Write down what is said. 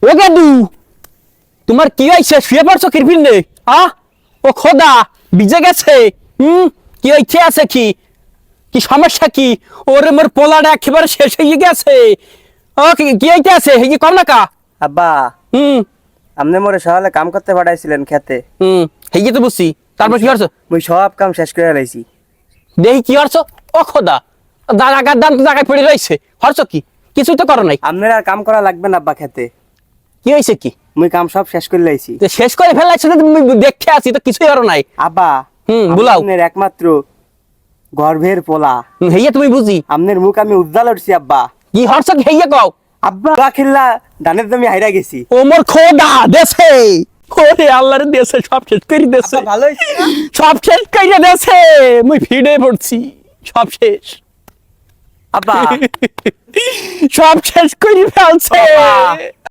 ও গেদু, তোমার কি হয়েছে? শুয়ে পড়ছো কিরপিন রে? ও খোদা, ভিজে গেছে। কি হয়েছে? আছে কি? কি সমস্যা কি? ওরে মোর পোলাটা একেবারে শেষ হয়ে গেছে। ও কি হইতে আছে? কি কম না কা? আব্বা, হুম আপনি মোরে সকালে কাম করতে পাঠাইছিলেন খেতে। হেয়ে তো বুঝছি। তারপর কি করছো? মুই সব কাম শেষ করে লাইছি। দেখি কি করছো? ও খোদা, জায়গার দাম তো জায়গায় পড়ে রয়েছে। হরছো কি? কিছুই তো করো নাই। আপনার আর কাম করা লাগবে না আব্বা খেতে। কি হয়েছে কি? মুই কাম সব শেষ করে লাইছি। তো শেষ করে ফেলাইছো তো, তুমি দেখে আছি তো কিছুই করো নাই। আব্বা, বুলাও। আপনার একমাত্র গর্ভের পোলা। হেয়ে তুমি বুঝি। আপনার মুখ আমি উজ্জ্বল উঠছি আব্বা। কি হরছো কি? হেয়ে কও। আব্বা খেললা ধানের জমি হাইরা গেছি। ও মোর খোদা দেশে, ওরে আল্লাহর দেশে সব শেষ করে দেশে, আব্বা ভালো হইছে না? সব শেষ করে দেশে। মুই ভিড়ে পড়ছি, সব শেষ, আব্বা সব শেষ করে ফেলছে। বাবা।